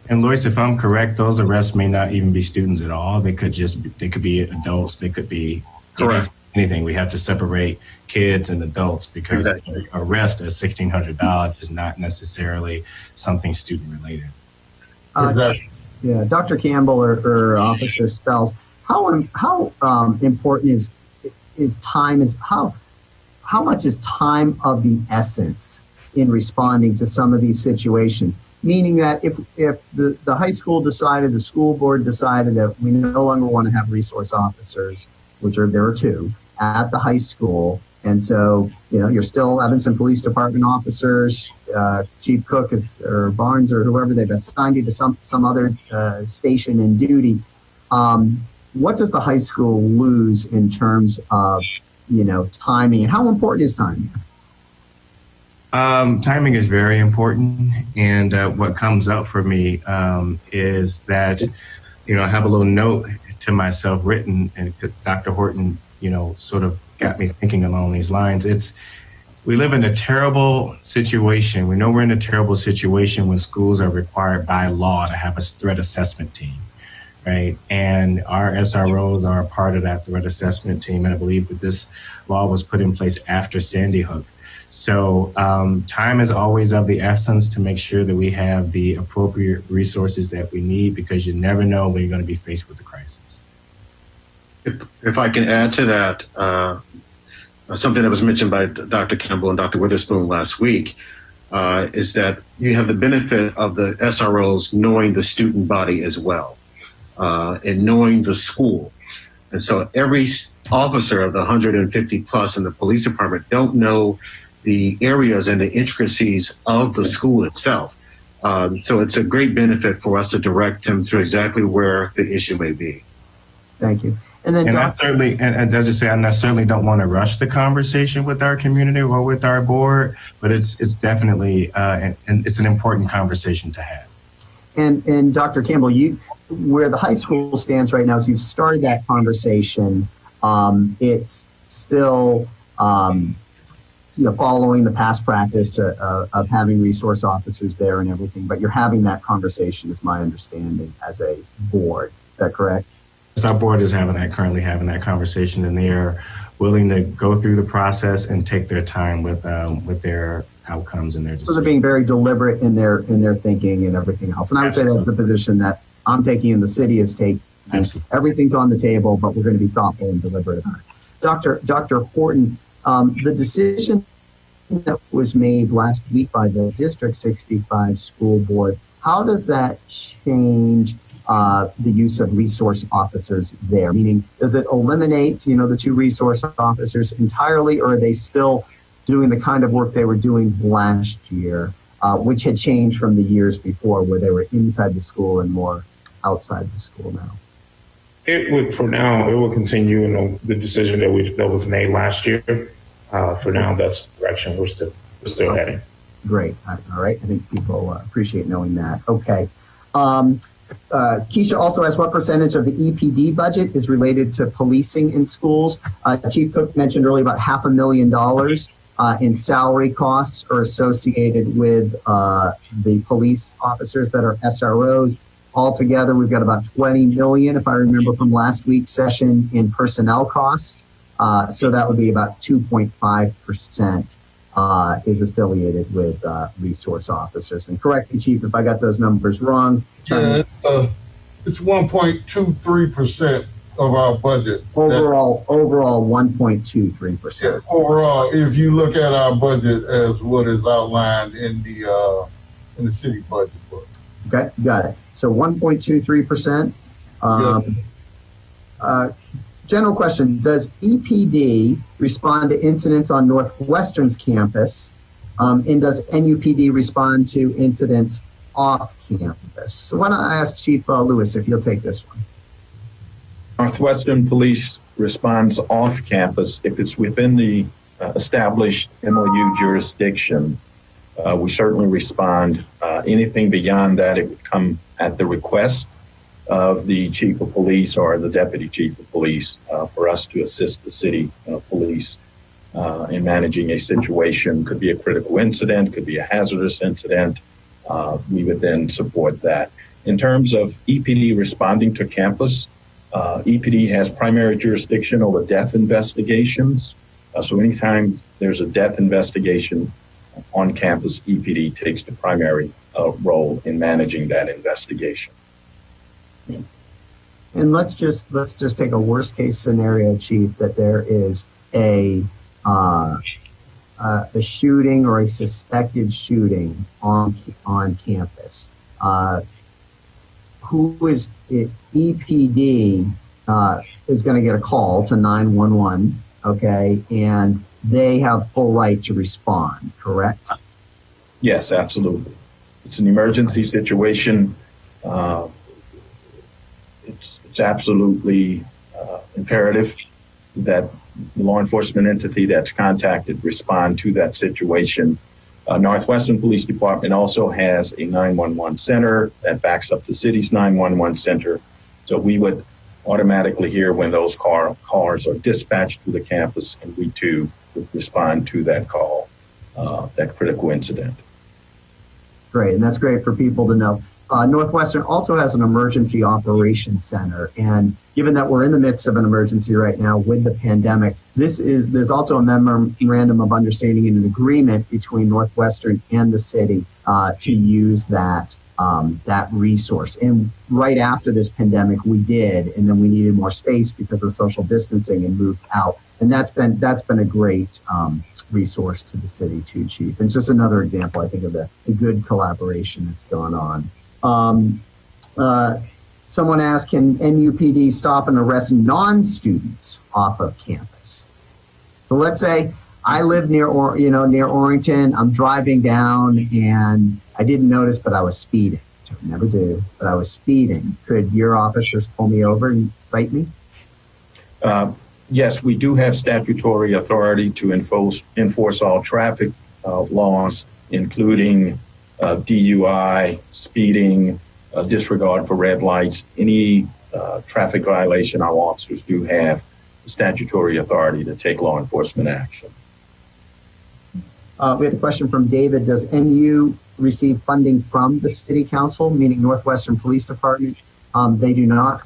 And Lois, if I'm correct, those arrests may not even be students at all. They could be adults. They could be Correct. Anything. We have to separate kids and adults because Exactly. arrest at $1,600 is not necessarily something student related. Exactly. Yeah, Dr. Campbell or Officer Spells, how important is time? How much is time of the essence in responding to some of these situations? Meaning that if the high school decided, the school board decided that we no longer want to have resource officers, there are 2 at the high school, And so, you're still Evanston Police Department officers. Chief Cook or Barnes or whoever they've assigned you to some other station in duty. What does the high school lose in terms of, timing? And how important is timing? Timing is very important. And what comes up for me is that, I have a little note to myself written, and Dr. Horton, sort of got me thinking along these lines. We live in a terrible situation. We know we're in a terrible situation when schools are required by law to have a threat assessment team, right? And our SROs are a part of that threat assessment team. And I believe that this law was put in place after Sandy Hook. So time is always of the essence to make sure that we have the appropriate resources that we need, because you never know when you're going to be faced with a crisis. If I can add to that, something that was mentioned by Dr. Campbell and Dr. Witherspoon last week, is that you have the benefit of the SROs knowing the student body as well, and knowing the school. And so every officer of the 150 plus in the police department don't know the areas and the intricacies of the school itself. So it's a great benefit for us to direct them to exactly where the issue may be. Thank you. And then, I certainly don't want to rush the conversation with our community or with our board, but it's definitely and it's an important conversation to have. And Dr. Campbell, where the high school stands right now, is you've started that conversation. It's still following the past practice of having resource officers there and everything, but you're having that conversation, is my understanding, as a board. Is that correct? Our board is currently having that conversation, and they are willing to go through the process and take their time with their outcomes and their decisions. So they're being very deliberate in their thinking and everything else. And I would say that's the position that I'm taking and the city is taking. Absolutely. Everything's on the table, but we're going to be thoughtful and deliberate about it. Dr. Horton, the decision that was made last week by the District 65 school board, how does that change the use of resource officers there? Meaning, does it eliminate, the two resource officers entirely, or are they still doing the kind of work they were doing last year, which had changed from the years before, where they were inside the school and more outside the school now? It will continue, the decision that was made last year. For now, that's the direction we're still heading. Great. All right. I think people appreciate knowing that. Okay. Keisha also asks, what percentage of the EPD budget is related to policing in schools? Chief Cook mentioned earlier about $500,000 in salary costs are associated with the police officers that are SROs. Altogether, we've got about $20 million, if I remember from last week's session, in personnel costs. So that would be about 2.5% is affiliated with resource officers. And correct me, Chief, if I got those numbers wrong. Yeah, it's 1.23% of our budget. Overall 1.23%. Yeah, overall, if you look at our budget as what is outlined in the city budget book. Okay, got it. So 1.23%. General question, does EPD respond to incidents on Northwestern's campus? And does NUPD respond to incidents off campus? So why don't I ask Chief Lewis if you'll take this one? Northwestern Police responds off campus if it's within the established MOU jurisdiction. We certainly respond. Anything beyond that, it would come at the request of the chief of police or the deputy chief of police for us to assist the city police in managing a situation. Could be a critical incident, could be a hazardous incident. We would then support that. In terms of EPD responding to campus, EPD has primary jurisdiction over death investigations. So anytime there's a death investigation on campus, EPD takes the primary role in managing that investigation. And let's just take a worst case scenario, Chief, that there is a shooting or a suspected shooting on campus. Who is it? EPD is going to get a call to 911, okay, and they have full right to respond, correct? Yes, absolutely. It's an emergency situation. It's absolutely imperative that the law enforcement entity that's contacted respond to that situation. Northwestern Police Department also has a 911 center that backs up the city's 911 center. So we would automatically hear when those cars are dispatched to the campus, and we too would respond to that call, that critical incident. Great, and that's great for people to know. Northwestern also has an emergency operations center, and given that we're in the midst of an emergency right now with the pandemic, there's also a memorandum of understanding and an agreement between Northwestern and the city to use that resource. And right after this pandemic, we did, and then we needed more space because of social distancing and moved out. And that's been a great resource to the city too, Chief. And just another example, I think, of the good collaboration that's gone on. Someone asked, can NUPD stop and arrest non-students off of campus? So let's say I live near Orrington. I'm driving down and I didn't notice, but I was speeding. Which I never do, but I was speeding. Could your officers pull me over and cite me? Yes, we do have statutory authority to enforce all traffic laws, including DUI, speeding, disregard for red lights. Any traffic violation, our officers do have statutory authority to take law enforcement action. We had a question from David. Does NU receive funding from the City Council, meaning Northwestern Police Department? They do not.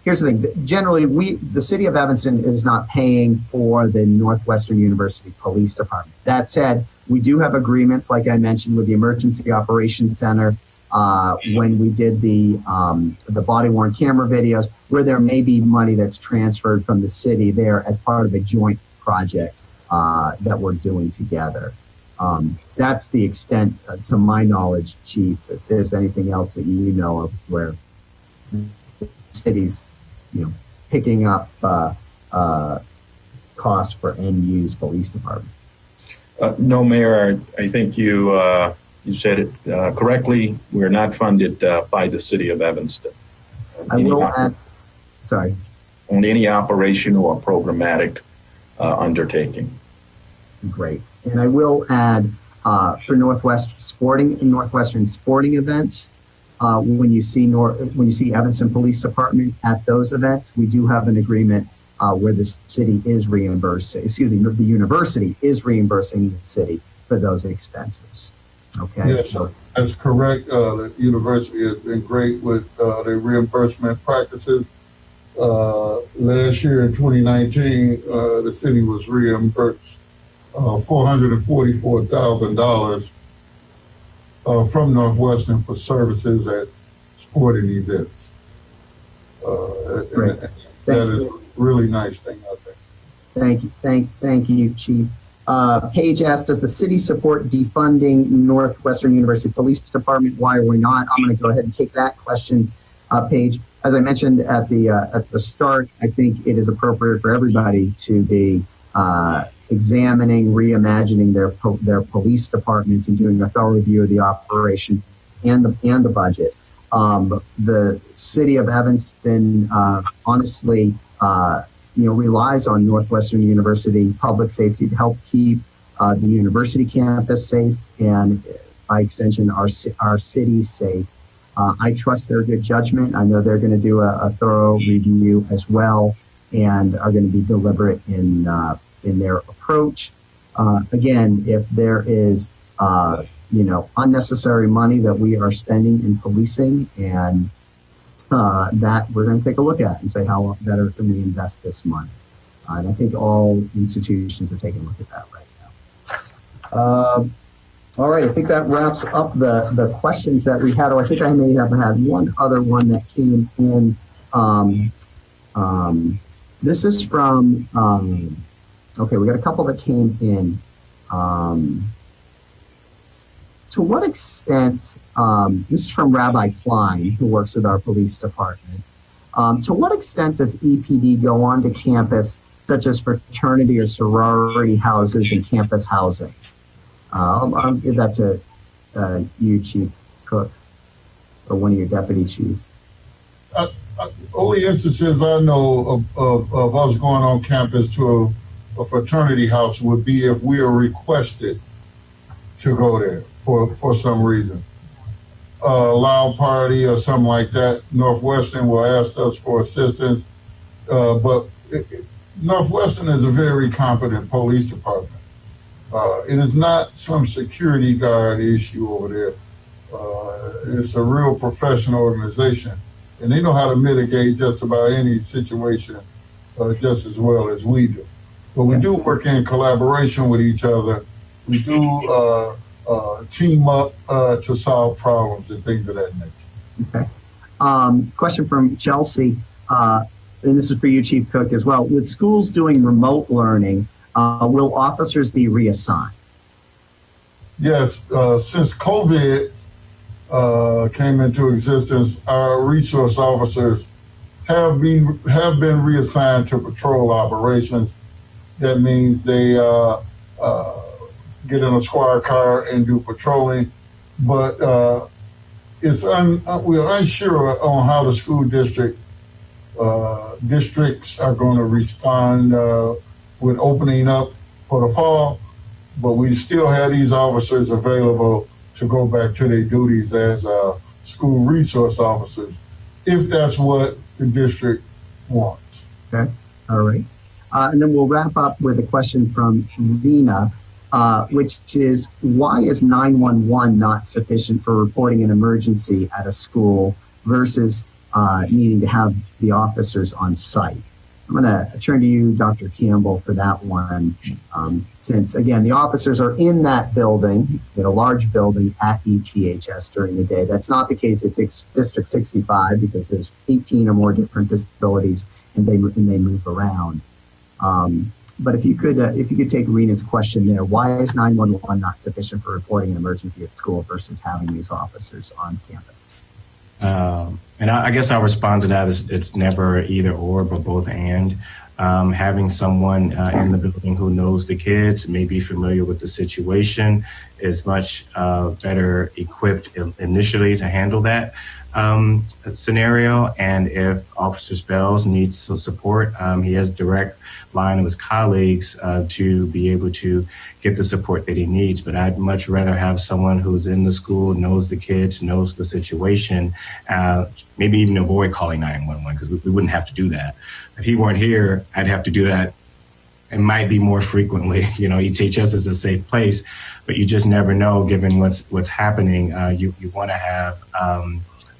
Here's the thing. Generally, the City of Evanston is not paying for the Northwestern University Police Department. That said, we do have agreements, like I mentioned, with the Emergency Operations Center when we did the body-worn camera videos, where there may be money that's transferred from the city there as part of a joint project that we're doing together. That's the extent, to my knowledge, Chief. If there's anything else that you know of where cities, picking up costs for NU's police department. No, Mayor, I think you said it correctly. We're not funded by the City of Evanston. I will add, sorry. On any operational or programmatic undertaking. Great. And I will add for Northwestern sporting events, when you see Evanston Police Department at those events, we do have an agreement where the city is reimbursing, the university is reimbursing the city for those expenses. Okay. Yes, that's correct. The university has been great with their reimbursement practices. Last year in 2019, the city was reimbursed $444,000 from Northwestern for services at sporting events. That is a really nice thing, I think. Thank you, Chief. Paige asked, does the city support defunding Northwestern University Police Department? Why or why not? I'm going to go ahead and take that question, Paige. As I mentioned at the start, I think it is appropriate for everybody to be examining, reimagining their police departments and doing a thorough review of the operation and the budget. The city of Evanston honestly relies on Northwestern University public safety to help keep the university campus safe and by extension our city safe. I trust their good judgment. I know they're going to do a thorough review as well and are going to be deliberate in their approach. Again, if there is unnecessary money that we are spending in policing, and that we're going to take a look at and say how better can we invest this money. And I think all institutions are taking a look at that right now. All right, I think that wraps up the questions that we had. Or I think I may have had one other one that came in. This is from, okay, we got a couple that came in. To what extent, this is from Rabbi Klein, who works with our police department. To what extent does EPD go onto campus such as fraternity or sorority houses and campus housing? I'll give that to you, Chief Cook, or one of your deputy chiefs. Only instances I know of us going on campus to a fraternity house would be if we are requested to go there for some reason. Loud party or something like that. Northwestern will ask us for assistance, but Northwestern is a very competent police department. It is not some security guard issue over there. It's a real professional organization, and they know how to mitigate just about any situation just as well as we do. But we do work in collaboration with each other. We do team up to solve problems and things of that nature. Okay. Question from Chelsea, and this is for you, Chief Cook, as well. With schools doing remote learning, will officers be reassigned? Yes, since COVID came into existence, our resource officers have been reassigned to patrol operations. That means they get in a squad car and do patrolling, but we're unsure on how the school districts are going to respond with opening up for the fall, but we still have these officers available to go back to their duties as school resource officers, if that's what the district wants. Okay, all right. And then we'll wrap up with a question from Rena, which is, why is 911 not sufficient for reporting an emergency at a school versus needing to have the officers on site? I'm going to turn to you, Dr. Campbell, for that one, since, again, the officers are in that building, in a large building at ETHS during the day. That's not the case at District 65 because there's 18 or more different facilities and they move around. But if you could take Rena's question there, why is 911 not sufficient for reporting an emergency at school versus having these officers on campus? And I guess I'll respond to that. It's never either or, but both and. Having someone in the building who knows the kids, may be familiar with the situation, is much better equipped initially to handle that scenario. And if Officer Spells needs some support, he has direct line of his colleagues to be able to get the support that he needs. But I'd much rather have someone who's in the school, knows the kids, knows the situation, maybe even avoid calling 911 because we wouldn't have to do that. If he weren't here, I'd have to do that. It might be more frequently. You know, ETHS is a safe place, but you just never know given what's happening. You want to have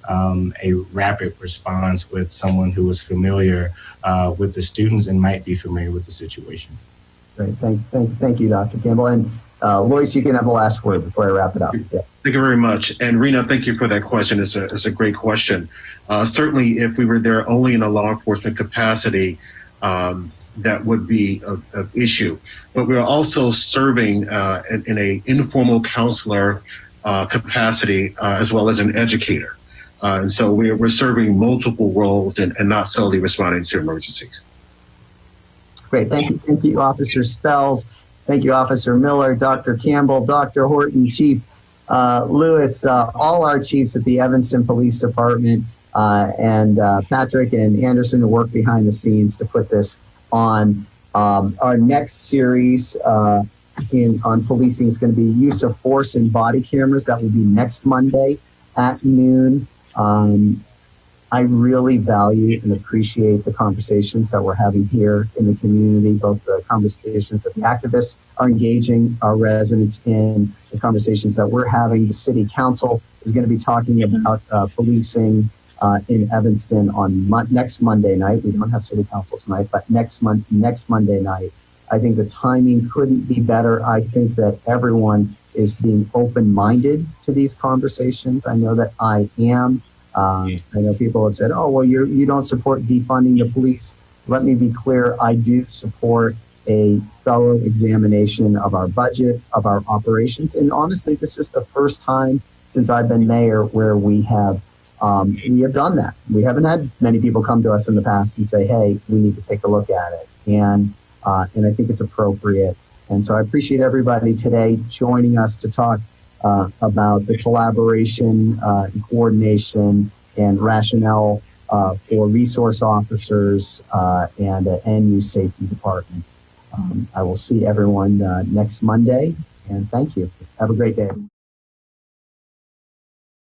a rapid response with someone who is familiar with the students and might be familiar with the situation. Great, thank you, Dr. Campbell. And Lois, you can have the last word before I wrap it up. Yeah. Thank you very much. And Rena, thank you for that question. It's a great question. Certainly, if we were there only in a law enforcement capacity, that would be an issue. But we're also serving in a informal counselor capacity as well as an educator. And so we're serving multiple roles and not solely responding to emergencies. Great. Thank you, Officer Spells. Thank you, Officer Miller, Dr. Campbell, Dr. Horton, Chief Lewis, all our chiefs at the Evanston Police Department, and Patrick and Anderson who work behind the scenes to put this on. Our next series on policing is going to be use of force and body cameras. That will be next Monday at noon. I really value and appreciate the conversations that we're having here in the community, both the conversations that the activists are engaging our residents in, the conversations that we're having. The city council is going to be talking about policing in Evanston on next Monday night. We don't have city council tonight, but next Monday night. I think the timing couldn't be better. I think that everyone is being open-minded to these conversations. I know that I am. I know people have said, oh, well, you don't support defunding the police. Let me be clear. I do support a thorough examination of our budget, of our operations. And honestly, this is the first time since I've been mayor where we have done that. We haven't had many people come to us in the past and say, hey, we need to take a look at it. and I think it's appropriate. And so I appreciate everybody today joining us to talk about the collaboration and coordination and rationale for resource officers and NU Safety Department. I will see everyone next Monday, and thank you. Have a great day.